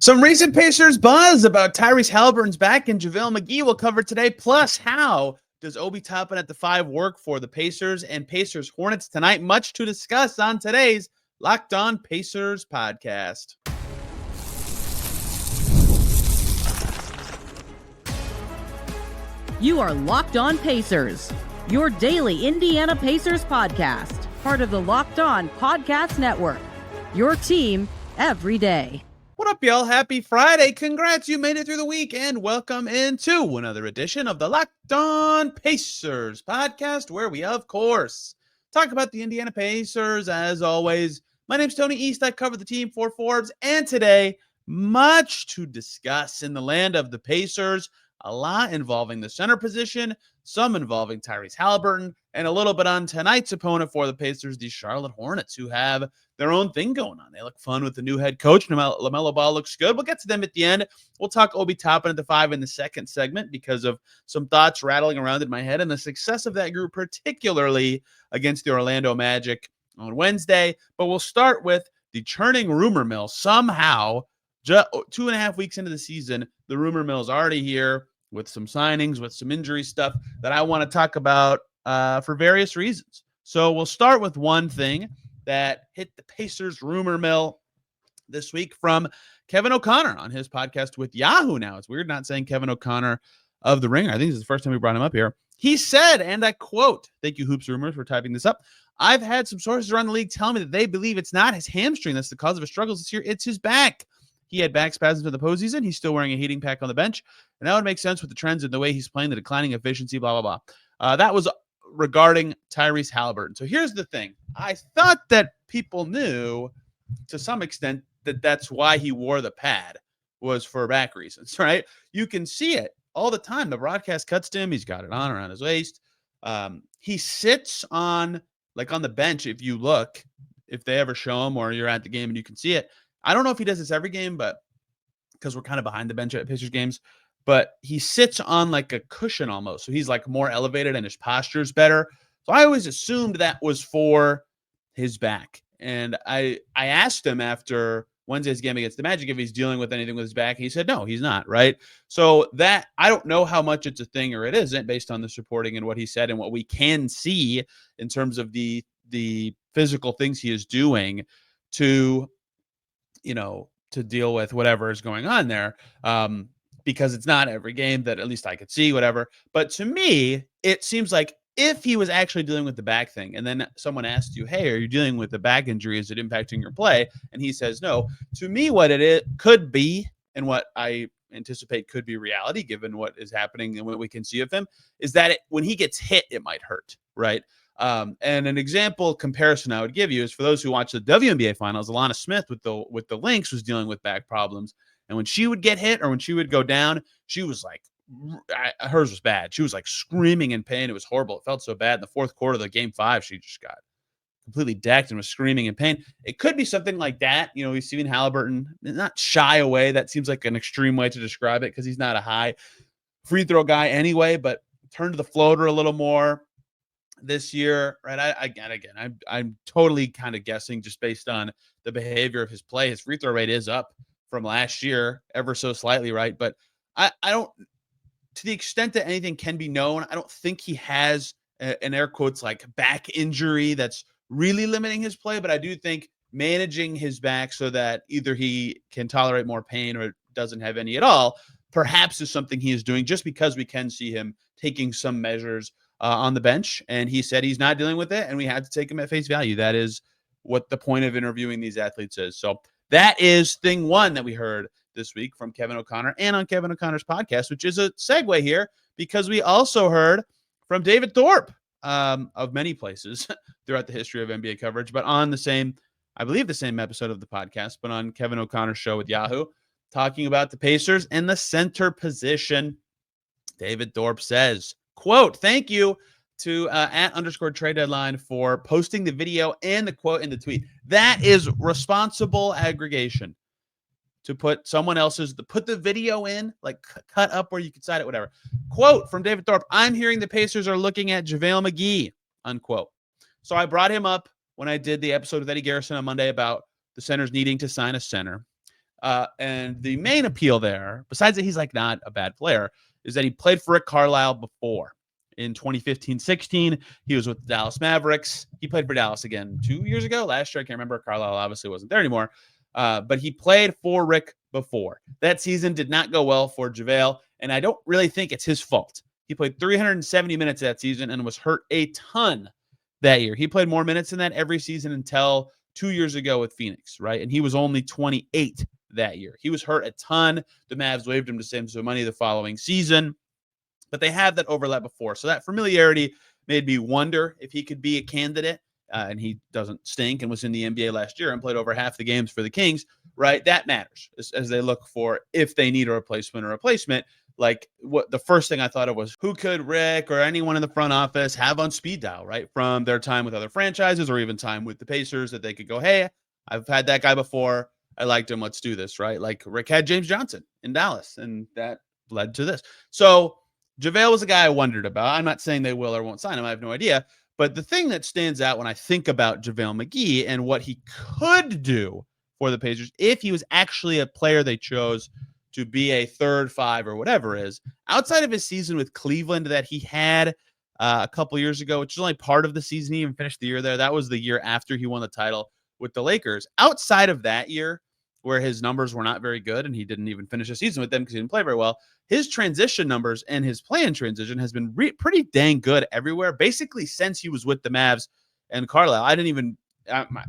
Some recent Pacers buzz about Tyrese Haliburton's back and JaVale McGee will cover today. Plus, how does Obi Toppin at the 5 work for the Pacers and Pacers Hornets tonight? Much to discuss on today's Locked On Pacers podcast. You are Locked On Pacers, your daily Indiana Pacers podcast, part of the Locked On Podcast Network, your team every day. What up, y'all? Happy Friday. Congrats, you made it through the week, and welcome into another edition of the Locked On Pacers podcast, where we, of course, talk about the Indiana Pacers, as always. My name's Tony East. I cover the team for Forbes, and today, much to discuss in the land of the Pacers. A lot involving the center position, some involving Tyrese Haliburton, and a little bit on tonight's opponent for the Pacers, the Charlotte Hornets, who have their own thing going on. They look fun with the new head coach. LaMelo Ball looks good. We'll get to them at the end. We'll talk Obi Toppin at the 5 in the second segment because of some thoughts rattling around in my head and the success of that group, particularly against the Orlando Magic on Wednesday. But we'll start with the churning rumor mill. Somehow, 2.5 weeks into the season, the rumor mill is already here with some signings, with some injury stuff that I want to talk about for various reasons. So we'll start with one thing that hit the Pacers rumor mill this week from Kevin O'Connor on his podcast with Yahoo now. It's weird not saying Kevin O'Connor of The Ringer. I think this is the first time we brought him up here. He said, and I quote, thank you, Hoops Rumors, for typing this up. I've had some sources around the league tell me that they believe it's not his hamstring that's the cause of his struggles this year. It's his back. He had back spasms in the postseason. He's still wearing a heating pack on the bench. And that would make sense with the trends and the way he's playing, the declining efficiency, blah, blah, blah. That was regarding Tyrese Haliburton. So here's the thing. I thought that people knew to some extent that that's why he wore the pad, was for back reasons, right? You can see it all the time. The broadcast cuts to him. He's got it on around his waist. He sits on the bench. If you look, if they ever show him or you're at the game and you can see it, I don't know if he does this every game, but because we're kind of behind the bench at Pacers games, but he sits on like a cushion almost. So he's like more elevated and his posture's better. So I always assumed that was for his back. And I asked him after Wednesday's game against the Magic if he's dealing with anything with his back. And he said, no, he's not. Right. So that I don't know how much it's a thing or it isn't based on this reporting and what he said and what we can see in terms of the physical things he is doing to deal with whatever is going on there, because it's not every game that at least I could see, whatever. But to me, it seems like if he was actually dealing with the back thing and then someone asked you, hey, are you dealing with the back injury? Is it impacting your play? And he says no. To me, what it could be and what I anticipate could be reality, given what is happening and what we can see of him, is that when he gets hit, it might hurt, right? And an example comparison I would give you is for those who watch the WNBA finals, Alana Smith with the Lynx was dealing with back problems. And when she would get hit or when she would go down, she was like, hers was bad. She was like screaming in pain. It was horrible. It felt so bad. In the fourth quarter of the game 5, she just got completely decked and was screaming in pain. It could be something like that. We've seen Haliburton not shy away. That seems like an extreme way to describe it because he's not a high free throw guy anyway, but turn to the floater a little more this year, right? I'm totally kind of guessing just based on the behavior of his play. His free throw rate is up from last year ever so slightly, right? But I don't, to the extent that anything can be known, I don't think he has an air quotes like back injury that's really limiting his play. But I do think managing his back so that either he can tolerate more pain or doesn't have any at all, perhaps is something he is doing, just because we can see him taking some measures on the bench. And he said he's not dealing with it, and we had to take him at face value. That is what the point of interviewing these athletes is. So that is thing one that we heard this week from Kevin O'Connor and on Kevin O'Connor's podcast, which is a segue here because we also heard from David Thorpe of many places throughout the history of NBA coverage, but on the same episode of the podcast, but on Kevin O'Connor's show with Yahoo, talking about the Pacers and the center position. David Thorpe says, quote, thank you to @_trade deadline for posting the video and the quote in the tweet. That is responsible aggregation. To put the video in, like cut up where you can cite it, whatever. Quote from David Thorpe, I'm hearing the Pacers are looking at JaVale McGee, unquote. So I brought him up when I did the episode with Eddie Garrison on Monday about the centers needing to sign a center. And the main appeal there, besides that he's like not a bad player, is that he played for Rick Carlisle before. In 2015-16, he was with the Dallas Mavericks. He played for Dallas again 2 years ago. Last year, I can't remember. Carlisle obviously wasn't there anymore. But he played for Rick before. That season did not go well for JaVale, and I don't really think it's his fault. He played 370 minutes that season and was hurt a ton that year. He played more minutes than that every season until 2 years ago with Phoenix, right? And he was only 28 that year. He was hurt a ton. The Mavs waived him to save some money the following season, but they have that overlap before. So that familiarity made me wonder if he could be a candidate. And he doesn't stink and was in the NBA last year and played over half the games for the Kings, right? That matters as they look for if they need a replacement. Like what the first thing I thought of was who could Rick or anyone in the front office have on speed dial, right? From their time with other franchises or even time with the Pacers that they could go, hey, I've had that guy before. I liked him. Let's do this, right? Like Rick had James Johnson in Dallas, and that led to this. So JaVale was a guy I wondered about. I'm not saying they will or won't sign him. I have no idea. But the thing that stands out when I think about JaVale McGee and what he could do for the Pacers, if he was actually a player they chose to be a third, five, or whatever is, outside of his season with Cleveland that he had a couple years ago, which is only part of the season. He even finished the year there. That was the year after he won the title with the Lakers. Outside of that year, where his numbers were not very good and he didn't even finish the season with them because he didn't play very well, his transition numbers and his play in transition has been pretty dang good everywhere, basically since he was with the Mavs and Carlisle. I didn't even,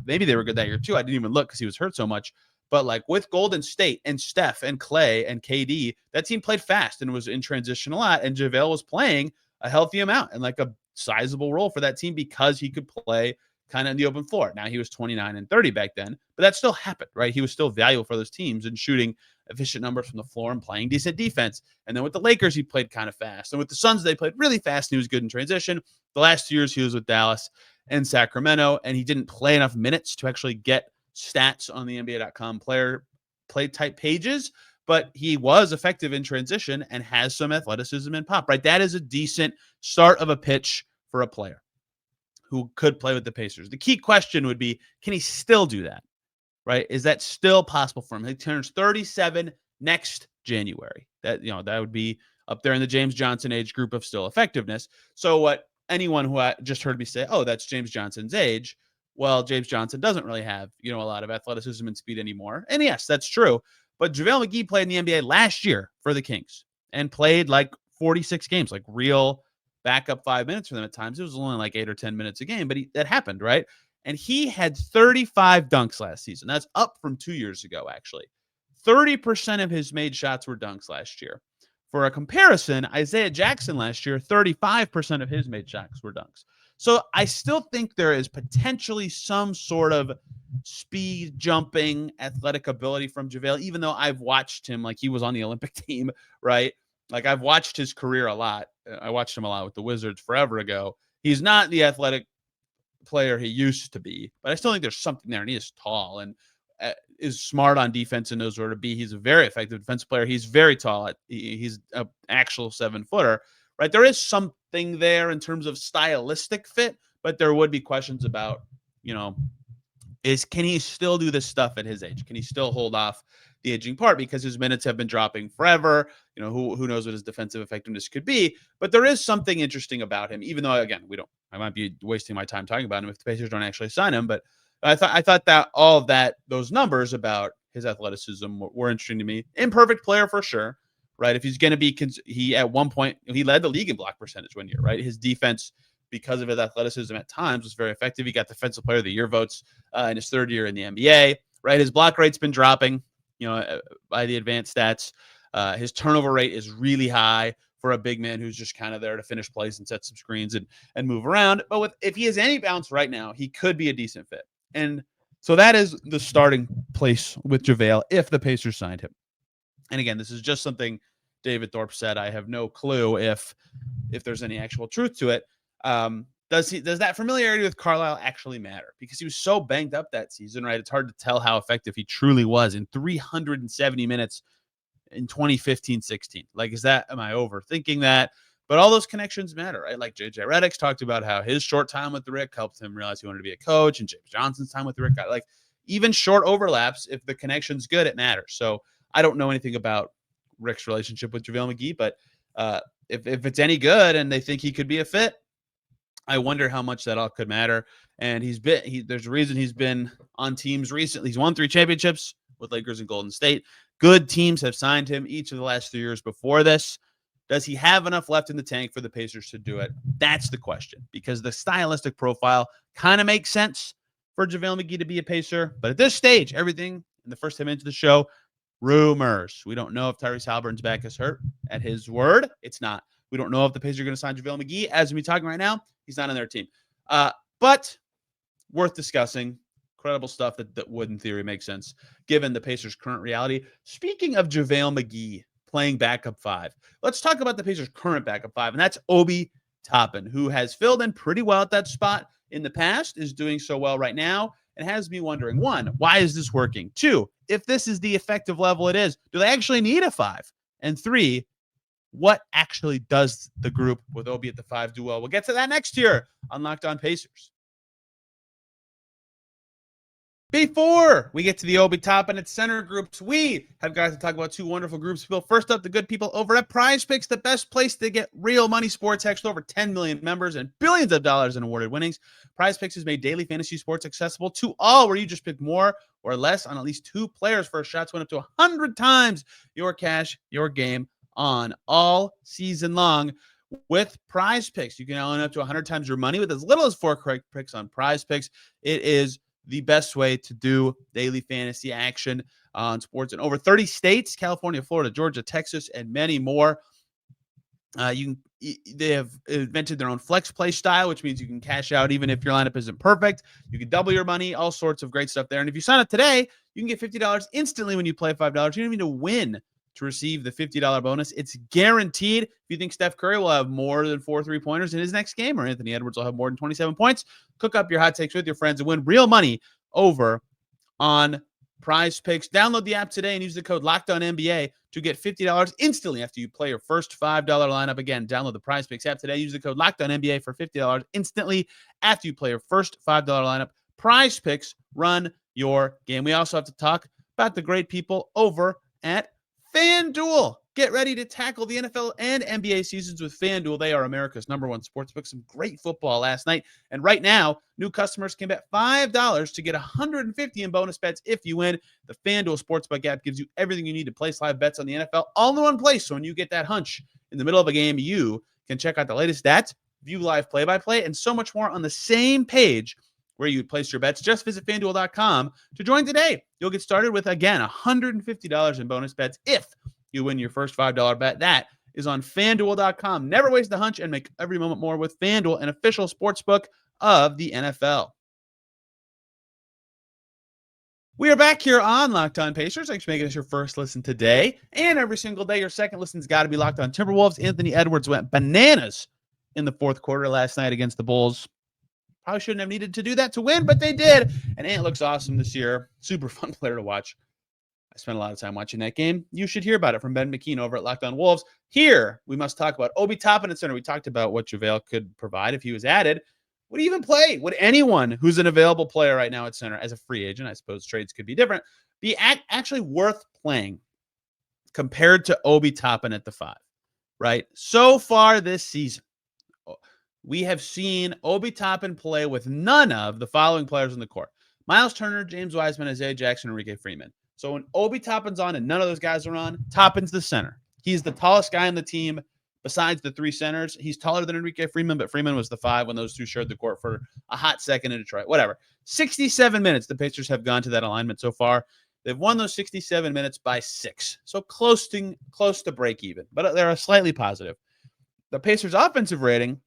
maybe they were good that year too. I didn't even look because he was hurt so much. But like with Golden State and Steph and Clay and KD, that team played fast and was in transition a lot. And JaVale was playing a healthy amount and like a sizable role for that team because he could play kind of in the open floor. Now he was 29 and 30 back then, but that still happened, right? He was still valuable for those teams and shooting efficient numbers from the floor and playing decent defense. And then with the Lakers, he played kind of fast. And with the Suns, they played really fast and he was good in transition. The last 2 years, he was with Dallas and Sacramento, and he didn't play enough minutes to actually get stats on the NBA.com play type pages, but he was effective in transition and has some athleticism and pop, right? That is a decent start of a pitch for a player who could play with the Pacers. The key question would be, can he still do that, right? Is that still possible for him? He turns 37 next January. That would be up there in the James Johnson age group of still effectiveness. So what anyone who just heard me say, oh, that's James Johnson's age. Well, James Johnson doesn't really have, a lot of athleticism and speed anymore. And yes, that's true. But JaVale McGee played in the NBA last year for the Kings and played like 46 games, like real backup 5 minutes for them at times. It was only like 8 or 10 minutes a game, but that happened, right? And he had 35 dunks last season. That's up from 2 years ago, actually. 30% of his made shots were dunks last year. For a comparison, Isaiah Jackson last year, 35% of his made shots were dunks. So I still think there is potentially some sort of speed, jumping, athletic ability from JaVale, even though I've watched him like he was on the Olympic team, right? Like I've watched his career a lot. I watched him a lot with the Wizards forever ago. He's not the athletic player he used to be, but I still think there's something there, and he is tall and is smart on defense and knows where to be. He's a very effective defensive player. He's very tall. He's an actual 7-footer, right? There is something there in terms of stylistic fit, but there would be questions about, can he still do this stuff at his age? Can he still hold off the aging part because his minutes have been dropping forever? Who knows what his defensive effectiveness could be, but there is something interesting about him, even though, again, I might be wasting my time talking about him if the Pacers don't actually sign him, but I thought that all of that, those numbers about his athleticism were interesting to me. Imperfect player for sure, right? If he's going to be, he at one point, he led the league in block percentage one year, right? His defense, because of his athleticism at times, was very effective. He got Defensive Player of the Year votes in his third year in the NBA, right? His block rate's been dropping, by the advanced stats. His turnover rate is really high for a big man who's just kind of there to finish plays and set some screens and move around. But if he has any bounce right now, he could be a decent fit. And so that is the starting place with JaVale if the Pacers signed him. And again, this is just something David Thorpe said. I have no clue if there's any actual truth to it. Does that familiarity with Carlisle actually matter? Because he was so banged up that season, right? It's hard to tell how effective he truly was in 370 minutes in 2015-16. Like, am I overthinking that? But all those connections matter, right? Like JJ Redick's talked about how his short time with the Rick helped him realize he wanted to be a coach, and James Johnson's time with the Rick, like even short overlaps, if the connection's good, it matters. So I don't know anything about Rick's relationship with JaVale McGee, but if it's any good and they think he could be a fit, I wonder how much that all could matter. And there's a reason he's been on teams recently. He's won 3 championships with Lakers and Golden State. Good teams have signed him each of the last 3 years before this. Does he have enough left in the tank for the Pacers to do it? That's the question, because the stylistic profile kind of makes sense for JaVale McGee to be a Pacer. But at this stage, everything in the first 10 minutes of the show, rumors. We don't know if Tyrese Haliburton's back is hurt. At his word, it's not. We don't know if the Pacers are going to sign JaVale McGee. As we're talking right now, he's not on their team. But worth discussing. Incredible stuff that would, in theory, make sense given the Pacers' current reality. Speaking of JaVale McGee playing backup 5, let's talk about the Pacers' current backup 5, and that's Obi Toppin, who has filled in pretty well at that spot in the past, is doing so well right now, and has me wondering, 1, why is this working? 2, if this is the effective level it is, do they actually need a 5? And 3, what actually does the group with Obi at the 5 do well? We'll get to that next year on Locked On Pacers. Before we get to the Obi Toppin at center groups, we have got to talk about 2 wonderful groups. First up, the good people over at PrizePicks, the best place to get real money sports action. Over 10 million members and billions of dollars in awarded winnings. PrizePicks has made daily fantasy sports accessible to all, where you just pick more or less on at least 2 players for a shot to win up to 100 times your cash, your game on all season long. With PrizePicks, you can own up to 100 times your money with as little as 4 correct picks on PrizePicks. It is the best way to do daily fantasy action on sports in over 30 states: California, Florida, Georgia, Texas, and many more. They have invented their own flex play style, which means you can cash out even if your lineup isn't perfect. You can double your money, all sorts of great stuff there. And if you sign up today, you can get $50 instantly when you play $5. You don't even need to win to receive the $50 bonus. It's guaranteed. If you think Steph Curry will have more than 4 3-pointers in his next game, or Anthony Edwards will have more than 27 points, cook up your hot takes with your friends and win real money over on PrizePicks. Download the app today and use the code LOCKEDONNBA to get $50 instantly after you play your first $5 lineup. Again, download the PrizePicks app today. Use the code LOCKEDONNBA for $50 instantly after you play your first $5 lineup. PrizePicks, run your game. We also have to talk about the great people over at FanDuel. Get ready to tackle the NFL and NBA seasons with FanDuel. They are America's #1 sportsbook. Some great football last night. And right now, new customers can bet $5 to get $150 in bonus bets if you win. The FanDuel Sportsbook app gives you everything you need to place live bets on the NFL all in one place. So when you get that hunch in the middle of a game, you can check out the latest stats, view live play-by-play, and so much more on the same page where you would place your bets. Just visit FanDuel.com to join today. You'll get started with, again, $150 in bonus bets if you win your first $5 bet. That is on FanDuel.com. Never waste a hunch and make every moment more with FanDuel, an official sportsbook of the NFL. We are back here on Locked On Pacers. Thanks for making us your first listen today. And every single day, your second listen's got to be Locked On Timberwolves. Anthony Edwards went bananas in the fourth quarter last night against the Bulls. Probably shouldn't have needed to do that to win, but they did. And Ant looks awesome this year. Super fun player to watch. I spent a lot of time watching that game. You should hear about it from Ben McKean over at Locked On Wolves. Here, we must talk about Obi Toppin at center. We talked about what JaVale could provide if he was added. Would he even play? Would anyone who's an available player right now at center as a free agent, I suppose trades could be different, be actually worth playing compared to Obi Toppin at the 5, right? So far this season, we have seen Obi Toppin play with none of the following players on the court: Myles Turner, James Wiseman, Isaiah Jackson, Enrique Freeman. So when Obi Toppin's on and none of those guys are on, Toppin's the center. He's the tallest guy on the team besides the 3 centers. He's taller than Enrique Freeman, but Freeman was the 5 when those 2 shared the court for a hot second in Detroit. Whatever. 67 minutes the Pacers have gone to that alignment so far. They've won those 67 minutes by 6. So close to break even, but they're slightly positive. The Pacers' offensive rating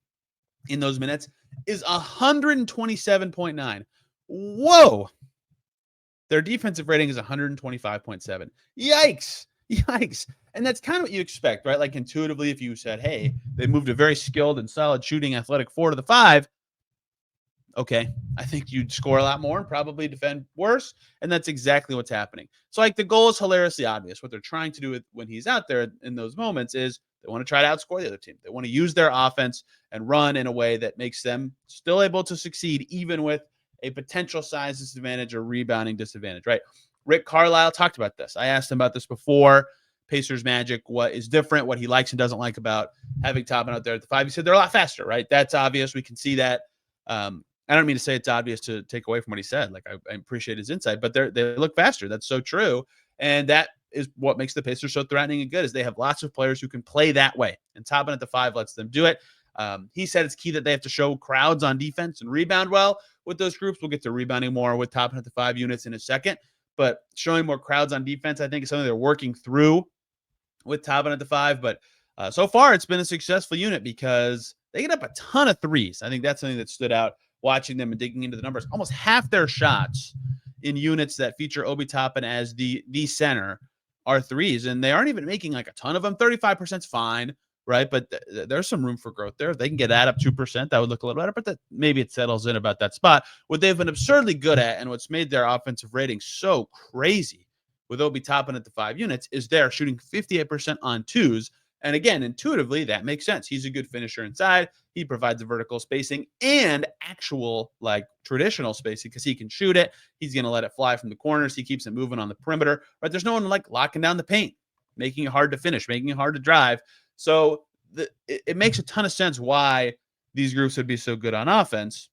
in those minutes is 127.9. Whoa. Their defensive rating is 125.7. Yikes. And that's kind of what you expect, right? Like intuitively, if you said, hey, they moved a very skilled and solid shooting athletic 4 to the 5, okay, I think you'd score a lot more and probably defend worse. And that's exactly what's happening. So like the goal is hilariously obvious. What they're trying to do when he's out there in those moments is they want to try to outscore the other team. They want to use their offense and run in a way that makes them still able to succeed, even with a potential size disadvantage or rebounding disadvantage, right? Rick Carlisle talked about this. I asked him about this before. Pacers Magic, what is different, what he likes and doesn't like about having Toppin out there at the 5. He said they're a lot faster, right? That's obvious. We can see that. I don't mean to say it's obvious to take away from what he said. Like, I appreciate his insight, but they look faster. That's so true. And that is what makes the Pacers so threatening and good, is they have lots of players who can play that way. And Toppin at the 5 lets them do it. He said it's key that they have to show crowds on defense and rebound well with those groups. We'll get to rebounding more with Toppin at the 5 units in a second. But showing more crowds on defense, I think, is something they're working through with Toppin at the 5. But so far, it's been a successful unit because they get up a ton of threes. I think that's something that stood out watching them and digging into the numbers. Almost half their shots in units that feature Obi Toppin as the center are threes, and they aren't even making like a ton of them. 35% is fine, right? But there's some room for growth there. If they can get that up 2%, that would look a little better, but maybe it settles in about that spot. What they've been absurdly good at, and what's made their offensive rating so crazy with Obi Toppin at the 5 units, is they're shooting 58% on twos. And again, intuitively, that makes sense. He's a good finisher inside. He provides the vertical spacing and actual, like, traditional spacing because he can shoot it. He's going to let it fly from the corners. He keeps it moving on the perimeter. Right? There's no one, like, locking down the paint, making it hard to finish, making it hard to drive. So it makes a ton of sense why these groups would be so good on offense.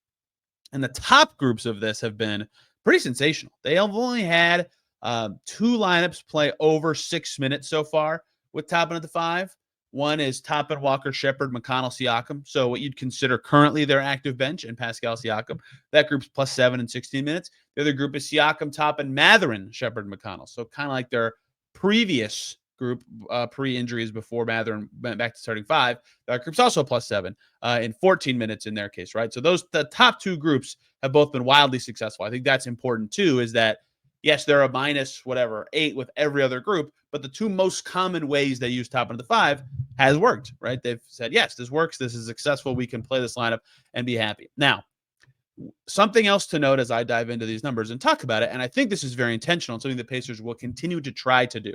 And the top groups of this have been pretty sensational. They have only had 2 lineups play over 6 minutes so far with Toppin at the 5. One is Toppin, Walker, Shepherd, McConnell, Siakam. So what you'd consider currently their active bench, and Pascal, Siakam. That group's +7 in 16 minutes. The other group is Siakam, Toppin, Mathurin, Shepherd, McConnell. So kind of like their previous group pre-injuries before Mathurin went back to starting 5. That group's also +7 in 14 minutes in their case, right? So the top 2 groups have both been wildly successful. I think that's important too, is that yes, they're a -8 with every other group, but the 2 most common ways they use Toppin at the 5 has worked, right? They've said, yes, this works. This is successful. We can play this lineup and be happy. Now, something else to note as I dive into these numbers and talk about it, and I think this is very intentional and something the Pacers will continue to try to do.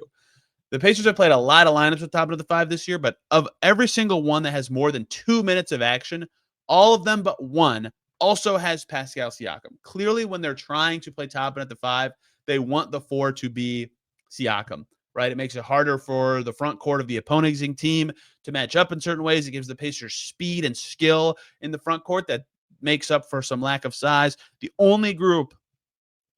The Pacers have played a lot of lineups with Toppin at the 5 this year, but of every single one that has more than 2 minutes of action, all of them but one also has Pascal Siakam. Clearly, when they're trying to play Toppin at the 5, they want the 4 to be Siakam, right? It makes it harder for the front court of the opposing team to match up in certain ways. It gives the Pacers speed and skill in the front court that makes up for some lack of size. The only group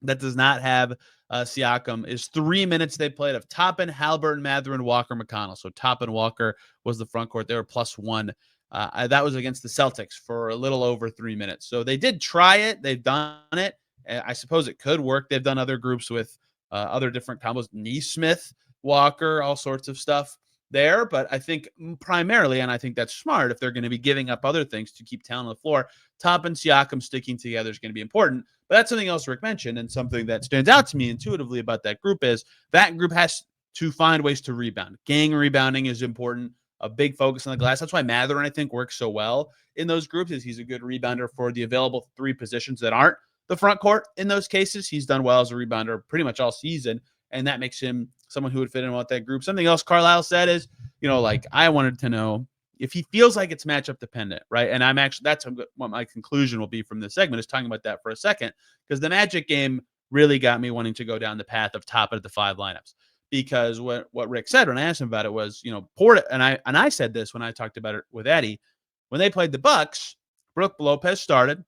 that does not have Siakam is 3 minutes they played of Toppin, Haliburton, Mathurin, Walker, McConnell. So Toppin, Walker was the front court. They were +1. That was against the Celtics for a little over 3 minutes. So they did try it. They've done it. I suppose it could work. They've done other groups with other different combos, Neesmith, Walker, all sorts of stuff there. But I think primarily, and I think that's smart, if they're going to be giving up other things to keep talent on the floor, Toppin, Siakam sticking together is going to be important. But that's something else Rick mentioned, and something that stands out to me intuitively about that group is that group has to find ways to rebound. Gang rebounding is important. A big focus on the glass. That's why Mathurin, I think, works so well in those groups, is he's a good rebounder for the available 3 positions that aren't the front court. In those cases, he's done well as a rebounder pretty much all season, and that makes him someone who would fit in with that group. Something else Carlisle said is, like, I wanted to know if he feels like it's matchup dependent, right? And that's what my conclusion will be from this segment, is talking about that for a second, because the Magic game really got me wanting to go down the path of Toppin at the 5 lineups. Because what Rick said when I asked him about it was, Porter, and I said this when I talked about it with Eddie, when they played the Bucks, Brook Lopez started.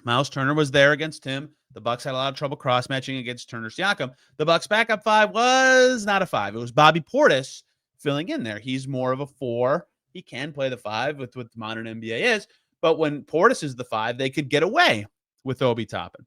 Myles Turner was there against him. The Bucks had a lot of trouble cross-matching against Turner Siakam. The Bucks' backup 5 was not a 5. It was Bobby Portis filling in there. He's more of a 4. He can play the 5 with what the modern NBA is. But when Portis is the 5, they could get away with Obi Toppin.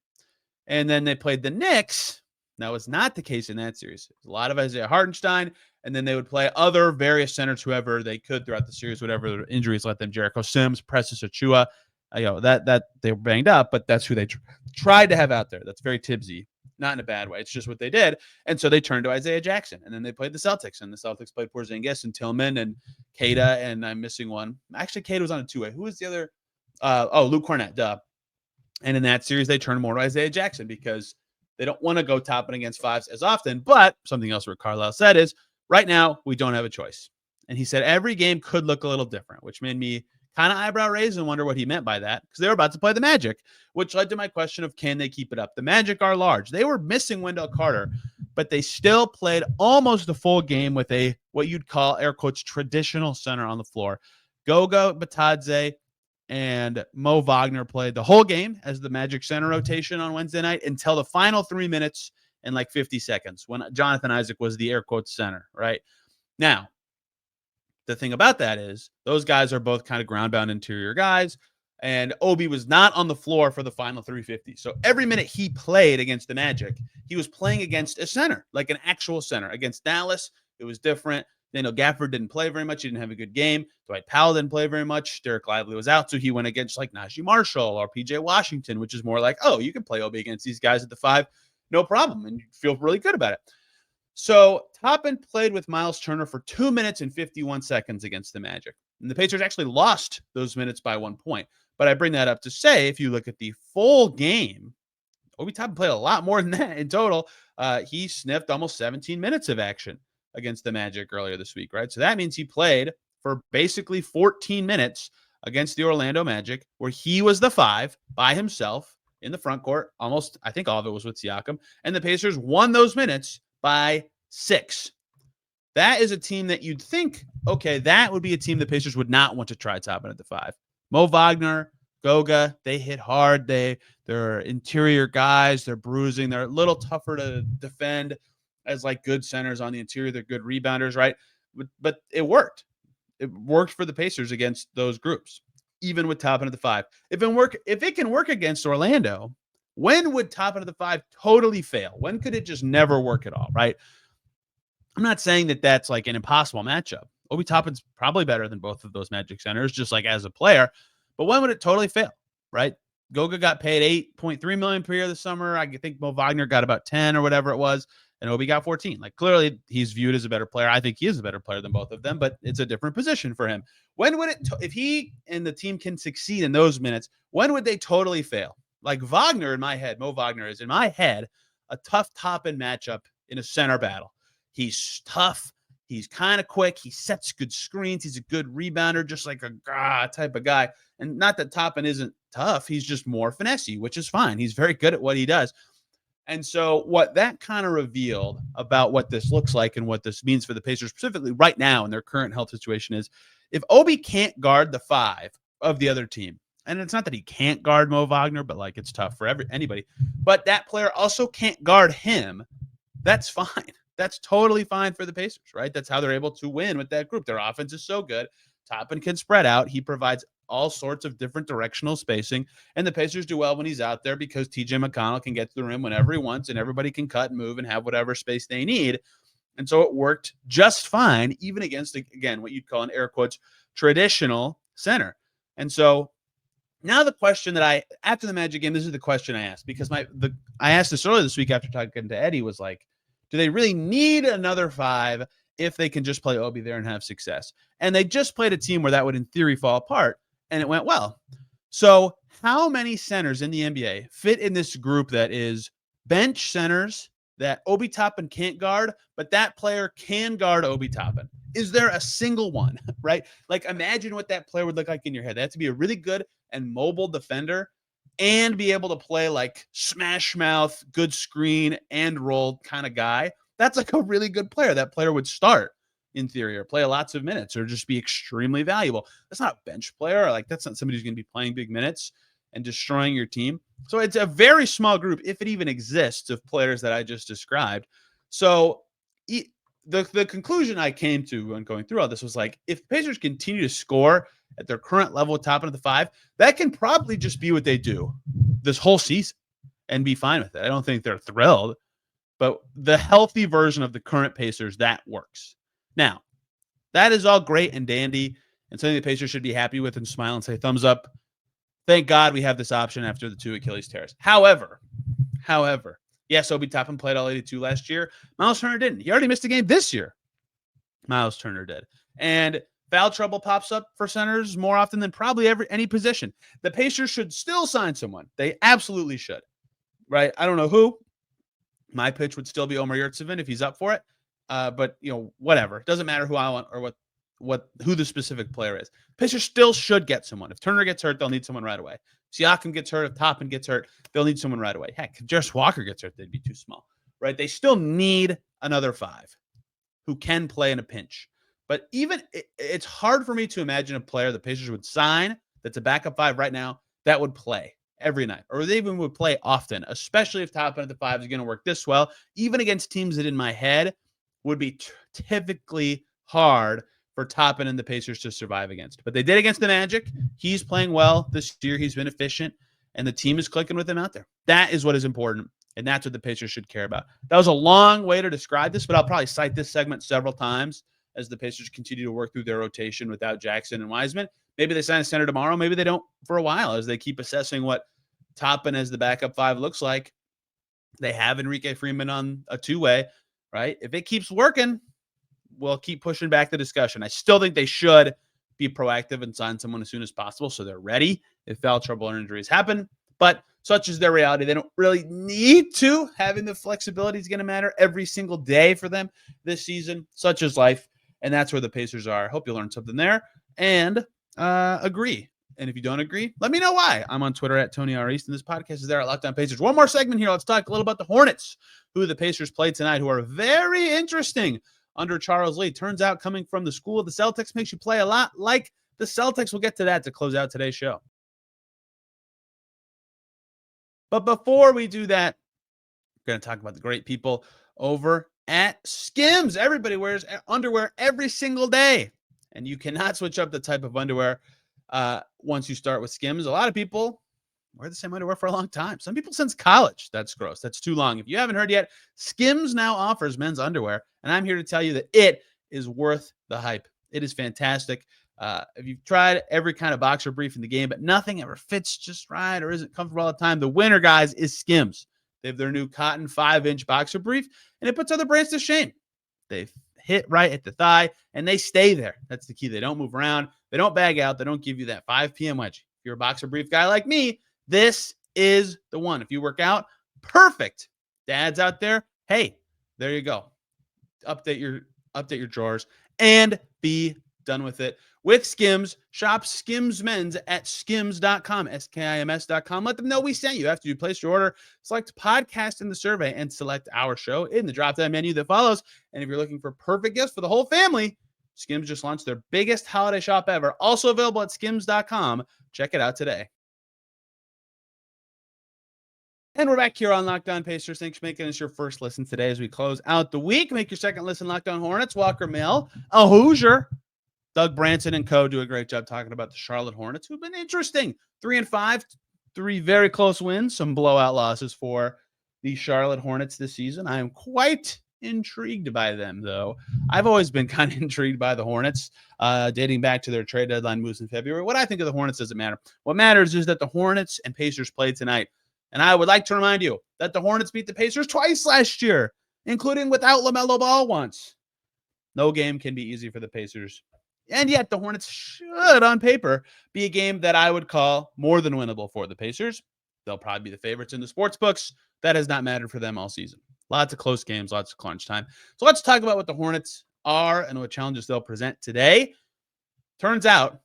And then they played the Knicks. That was not the case in that series. A lot of Isaiah Hartenstein, and then they would play other various centers, whoever they could throughout the series, whatever injuries let them. Jericho Sims, Precious Achua, that they were banged up, but that's who they tried to have out there. That's very Tibbsy, not in a bad way. It's just what they did. And so they turned to Isaiah Jackson, and then they played the Celtics, and the Celtics played Porzingis and Tillman and Queta, and I'm missing one. Actually, Queta was on a 2-way. Who was the other? Luke Cornett, duh. And in that series, they turned more to Isaiah Jackson because they don't want to go Toppin against 5s as often. But something else Rick Carlisle said is, right now, we don't have a choice. And he said every game could look a little different, which made me kind of eyebrow raised and wonder what he meant by that, because they were about to play the Magic, which led to my question of, can they keep it up? The Magic are large. They were missing Wendell Carter, but they still played almost a full game with a, what you'd call, air quotes, traditional center on the floor. Goga Batadze and Mo Wagner played the whole game as the Magic center rotation on Wednesday night until the final 3 minutes and like 50 seconds when Jonathan Isaac was the air quotes center, right? Now, the thing about that is those guys are both kind of ground-bound interior guys, and Obi was not on the floor for the final 350. So every minute he played against the Magic, he was playing against a center, like an actual center. Against Dallas, it was different. Daniel Gafford didn't play very much. He didn't have a good game. Dwight Powell didn't play very much. Derek Lively was out, so he went against like Najee Marshall or PJ Washington, which is more like, oh, you can play Obi against these guys at the 5, no problem, and you feel really good about it. So Toppin played with Myles Turner for 2 minutes and 51 seconds against the Magic. And the Pacers actually lost those minutes by 1 point. But I bring that up to say, if you look at the full game, Obi Toppin played a lot more than that in total. He sniffed almost 17 minutes of action against the Magic earlier this week, right? So that means he played for basically 14 minutes against the Orlando Magic, where he was the 5 by himself in the front court. Almost, I think all of it was with Siakam. And the Pacers won those minutes by 6. That is a team that you'd think, okay, that would be a team the Pacers would not want to try Toppin at the 5. Mo Wagner, Goga, they hit hard. They're interior guys. They're bruising. They're a little tougher to defend as like good centers on the interior. They're good rebounders, right? But it worked. It worked for the Pacers against those groups, even with Toppin at the 5. If it can work against Orlando, when would Toppin at the 5 totally fail? When could it just never work at all, right? I'm not saying that that's like an impossible matchup. Obi Toppin's probably better than both of those Magic centers, just like as a player. But when would it totally fail, right? Goga got paid $8.3 million per year this summer. I think Mo Wagner got about 10 or whatever it was, and Obi got 14. Like, clearly, he's viewed as a better player. I think he is a better player than both of them, but it's a different position for him. When would it, if he and the team can succeed in those minutes, when would they totally fail? Like Wagner in my head, Mo Wagner is in my head a tough Toppin matchup in a center battle. He's tough. He's kind of quick. He sets good screens. He's a good rebounder, just like a type of guy. And not that Toppin isn't tough. He's just more finessey, which is fine. He's very good at what he does. And so what that kind of revealed about what this looks like and what this means for the Pacers specifically right now in their current health situation is, if Obi can't guard the 5 of the other team, and it's not that he can't guard Mo Wagner, but like it's tough for anybody, but that player also can't guard him, that's fine. That's totally fine for the Pacers, right? That's how they're able to win with that group. Their offense is so good. Toppin can spread out. He provides all sorts of different directional spacing, and the Pacers do well when he's out there because TJ McConnell can get to the rim whenever he wants, and everybody can cut and move and have whatever space they need. And so it worked just fine, even against, again, what you'd call an air quotes traditional center. And so now the question that after the Magic game, this is the question I asked, because I asked this earlier this week after talking to Eddie, was like, do they really need another 5 if they can just play Obi there and have success? And they just played a team where that would in theory fall apart, and it went well. So how many centers in the NBA fit in this group that is bench centers that Obi Toppin can't guard, but that player can guard Obi Toppin? Is there a single one, right? Like, imagine what that player would look like in your head. They have to be a really good and mobile defender and be able to play like smash mouth, good screen and roll kind of guy. That's like a really good player. That player would start in theory or play lots of minutes or just be extremely valuable. That's not a bench player. Like, that's not somebody who's going to be playing big minutes and destroying your team. So it's a very small group, if it even exists, of players that I just described. So the conclusion I came to when going through all this was like, if the Pacers continue to score at their current level, Toppin at the 5, that can probably just be what they do this whole season and be fine with it. I don't think they're thrilled, but the healthy version of the current Pacers, that works. Now, that is all great and dandy and something the Pacers should be happy with and smile and say thumbs up. Thank God we have this option after the 2 Achilles tears. However, yes, Obi Toppin played all 82 last year. Myles Turner didn't. He already missed a game this year. Myles Turner did. And foul trouble pops up for centers more often than probably any position. The Pacers should still sign someone. They absolutely should, right? I don't know who. My pitch would still be Omer Yurtseven if he's up for it. But, whatever. It doesn't matter who I want or who the specific player is. Pacers still should get someone. If Turner gets hurt, they'll need someone right away. Siakam gets hurt. If Toppin gets hurt, they'll need someone right away. Heck, if Jarris Walker gets hurt, they'd be too small, right? They still need another 5 who can play in a pinch. But even it's hard for me to imagine a player the Pacers would sign that's a backup 5 right now that would play every night, or they even would play often, especially if Toppin at the 5 is going to work this well, even against teams that in my head would be typically hard for Toppin and the Pacers to survive against. But they did against the Magic. He's playing well this year. He's been efficient, and the team is clicking with him out there. That is what is important, and that's what the Pacers should care about. That was a long way to describe this, but I'll probably cite this segment several times as the Pacers continue to work through their rotation without Jackson and Wiseman. Maybe they sign a center tomorrow. Maybe they don't for a while as they keep assessing what Toppin as the backup 5 looks like. They have Enrique Freeman on a 2-way, right? If it keeps working, we'll keep pushing back the discussion. I still think they should be proactive and sign someone as soon as possible so they're ready if foul trouble or injuries happen. But such is their reality. They don't really need to. Having the flexibility is going to matter every single day for them this season. Such is life. And that's where the Pacers are. Hope you learned something there and agree. And if you don't agree, let me know why. I'm on Twitter at Tony R. East, and this podcast is there at Lockdown Pacers. One more segment here. Let's talk a little about the Hornets, who the Pacers played tonight, who are very interesting under Charles Lee. Turns out coming from the school of the Celtics makes you play a lot like the Celtics. We'll get to that to close out today's show. But before we do that, we're going to talk about the great people over at Skims. Everybody wears underwear every single day, and you cannot switch up the type of underwear once you start with Skims. A lot of people wear the same underwear for a long time. Some people since college. That's gross. That's too long. If you haven't heard yet, Skims now offers men's underwear, and I'm here to tell you that it is worth the hype. It is fantastic. If you've tried every kind of boxer brief in the game, but nothing ever fits just right or isn't comfortable all the time, the winner, guys, is Skims. They have their new cotton 5-inch boxer brief, and it puts other brands to shame. They hit right at the thigh, and they stay there. That's the key. They don't move around. They don't bag out. They don't give you that 5 p.m. wedgie. If you're a boxer brief guy like me, this is the one. If you work out, perfect. Dads out there, hey, there you go. Update your drawers and be done with it. With Skims, shop Skims Men's at skims.com, skims.com. Let them know we sent you. After you place your order, select podcast in the survey and select our show in the drop-down menu that follows. And if you're looking for perfect gifts for the whole family, Skims just launched their biggest holiday shop ever. Also available at skims.com. Check it out today. And we're back here on Locked On Pacers. Thanks for making us your first listen today as we close out the week. Make your second listen Locked On Hornets. Walker Mill, a Hoosier. Doug Branson and co. do a great job talking about the Charlotte Hornets, who've been interesting. 3-5, 3 very close wins, some blowout losses for the Charlotte Hornets this season. I am quite intrigued by them, though. I've always been kind of intrigued by the Hornets, dating back to their trade deadline moves in February. What I think of the Hornets doesn't matter. What matters is that the Hornets and Pacers played tonight. And I would like to remind you that the Hornets beat the Pacers twice last year, including without LaMelo Ball once. No game can be easy for the Pacers. And yet the Hornets should, on paper, be a game that I would call more than winnable for the Pacers. They'll probably be the favorites in the sports books. That has not mattered for them all season. Lots of close games, lots of crunch time. So let's talk about what the Hornets are and what challenges they'll present today. Turns out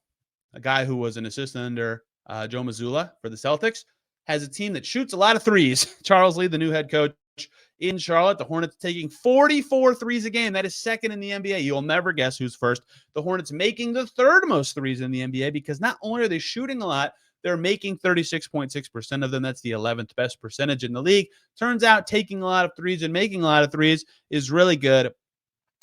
a guy who was an assistant under Joe Mazzulla for the Celtics has a team that shoots a lot of threes. Charles Lee, the new head coach in Charlotte, the Hornets taking 44 threes a game. That is second in the NBA. You'll never guess who's first. The Hornets making the third most threes in the NBA because not only are they shooting a lot, they're making 36.6% of them. That's the 11th best percentage in the league. Turns out taking a lot of threes and making a lot of threes is really good.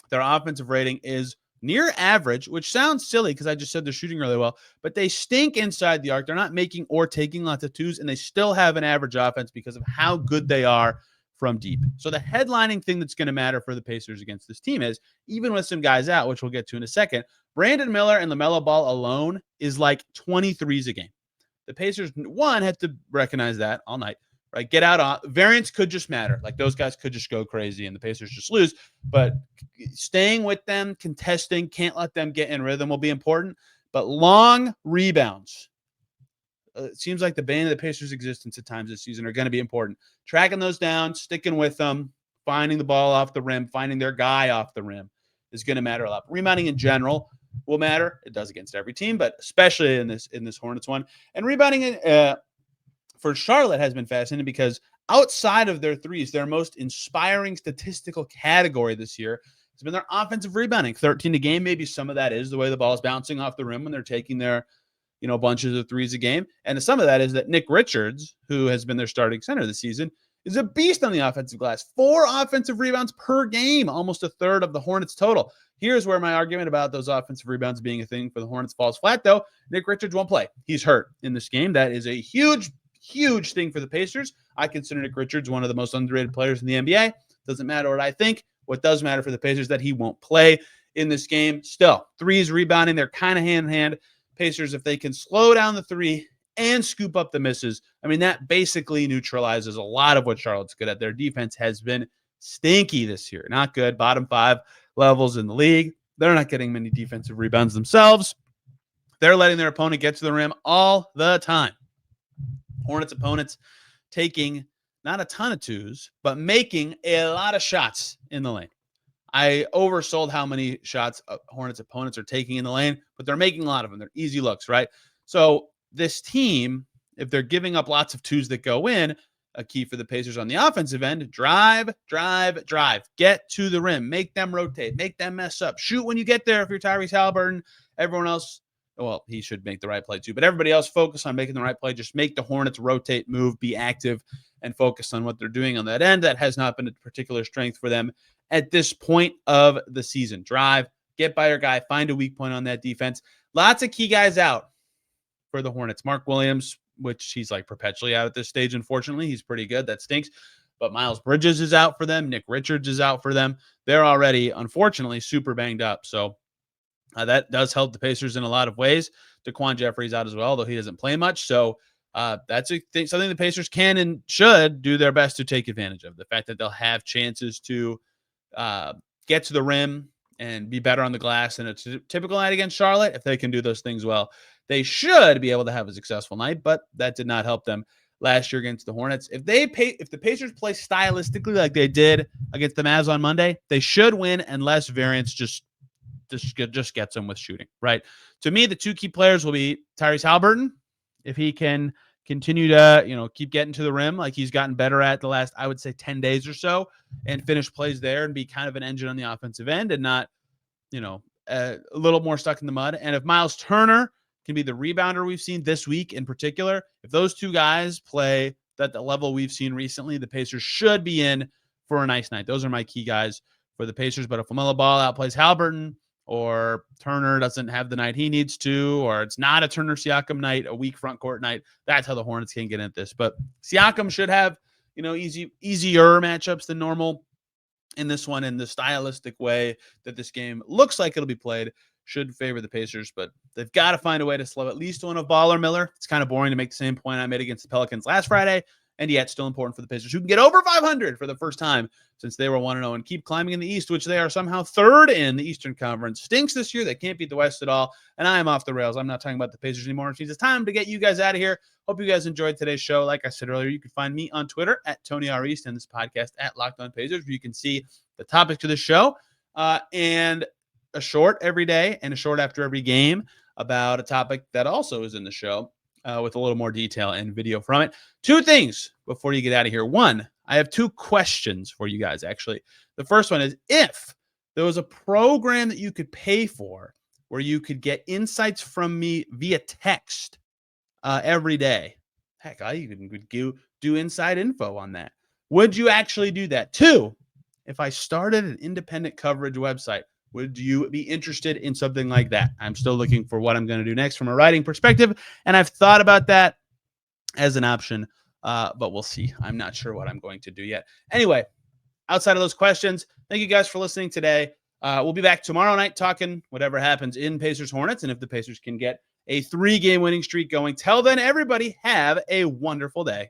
Their offensive rating is near average, which sounds silly because I just said they're shooting really well, but they stink inside the arc. They're not making or taking lots of twos, and they still have an average offense because of how good they are from deep. So the headlining thing that's going to matter for the Pacers against this team is, even with some guys out, which we'll get to in a second, Brandon Miller and LaMelo Ball alone is like 23s a game. The Pacers, one, have to recognize that all night, right? Get out on variance could just matter. Like those guys could just go crazy and the Pacers just lose. But staying with them, contesting, can't let them get in rhythm will be important. But long rebounds, it seems like the bane of the Pacers' existence at times this season are going to be important. Tracking those down, sticking with them, finding the ball off the rim, finding their guy off the rim is going to matter a lot. Rebounding in general, will matter. It does against every team, but especially in this Hornets one. And rebounding for Charlotte has been fascinating because outside of their threes, their most inspiring statistical category this year has been their offensive rebounding, 13 a game. Maybe some of that is the way the ball is bouncing off the rim when they're taking their bunches of threes a game. And some of that is that Nick Richards, who has been their starting center this season, is a beast on the offensive glass. 4 offensive rebounds per game, almost a third of the Hornets total. Here's where my argument about those offensive rebounds being a thing for the Hornets falls flat, though. Nick Richards won't play. He's hurt in this game. That is a huge thing for the Pacers. I consider Nick Richards one of the most underrated players in the NBA. Doesn't matter what I think. What does matter for the Pacers is that he won't play in this game. Still, threes rebounding, they're kind of hand-in-hand. Pacers, if they can slow down the three and scoop up the misses, I mean, that basically neutralizes a lot of what Charlotte's good at. Their defense has been stinky this year. Not good. Bottom 5 levels in the league. They're not getting many defensive rebounds themselves. They're letting their opponent get to the rim all the time. Hornets opponents taking not a ton of twos, but making a lot of shots in the lane. I oversold how many shots Hornets opponents are taking in the lane, but they're making a lot of them. They're easy looks, right? So this team, if they're giving up lots of twos that go in, a key for the Pacers on the offensive end, drive, get to the rim, make them rotate, make them mess up, shoot when you get there. If you're Tyrese Haliburton, everyone else, well, he should make the right play too, but everybody else focus on making the right play. Just make the Hornets rotate, move, be active, and focus on what they're doing on that end. That has not been a particular strength for them at this point of the season. Drive, get by your guy, find a weak point on that defense. Lots of key guys out for the Hornets. Mark Williams, which he's like perpetually out at this stage, unfortunately. He's pretty good. That stinks. But Miles Bridges is out for them. Nick Richards is out for them. They're already, unfortunately, super banged up. So that does help the Pacers in a lot of ways. Daquan Jeffrey's out as well, though he doesn't play much. So that's something the Pacers can and should do their best to take advantage of. The fact that they'll have chances to get to the rim and be better on the glass than a typical night against Charlotte. If they can do those things well, they should be able to have a successful night, but that did not help them last year against the Hornets. If the Pacers play stylistically like they did against the Mavs on Monday, they should win, unless variance just gets them with shooting, right? To me, the 2 key players will be Tyrese Haliburton, if he can continue to, keep getting to the rim like he's gotten better at the last, I would say, 10 days or so, and finish plays there and be kind of an engine on the offensive end and not, a little more stuck in the mud. And if Myles Turner can be the rebounder we've seen this week in particular, if those 2 guys play at the level we've seen recently, the Pacers should be in for a nice night. Those are my key guys for the Pacers. But if LaMelo Ball outplays Haliburton, or Turner doesn't have the night he needs to, or it's not a Turner Siakam night, a weak front court night, that's how the Hornets can get at this. But Siakam should have, easier matchups than normal in this one, in the stylistic way that this game looks like it'll be played. Should favor the Pacers, but they've got to find a way to slow at least one of Ball or Miller. It's kind of boring to make the same point I made against the Pelicans last Friday, and yet still important for the Pacers, who can get over 500 for the first time since they were 1-0 and keep climbing in the East, which they are somehow 3rd in the Eastern Conference. Stinks this year. They can't beat the West at all, and I am off the rails. I'm not talking about the Pacers anymore. It means it's time to get you guys out of here. Hope you guys enjoyed today's show. Like I said earlier, you can find me on Twitter at Tony R. East and this podcast at Locked On Pacers, where you can see the topics of the show and a short every day and a short after every game about a topic that also is in the show with a little more detail and video from it. 2 things before you get out of here. 1, I have 2 questions for you guys, actually. The first one is, if there was a program that you could pay for where you could get insights from me via text every day, heck, I even could do inside info on that. Would you actually do that? 2, if I started an independent coverage website, would you be interested in something like that? I'm still looking for what I'm going to do next from a writing perspective, and I've thought about that as an option, but we'll see. I'm not sure what I'm going to do yet. Anyway, outside of those questions, thank you guys for listening today. We'll be back tomorrow night talking whatever happens in Pacers Hornets, and if the Pacers can get a 3-game winning streak going. Till then, everybody have a wonderful day.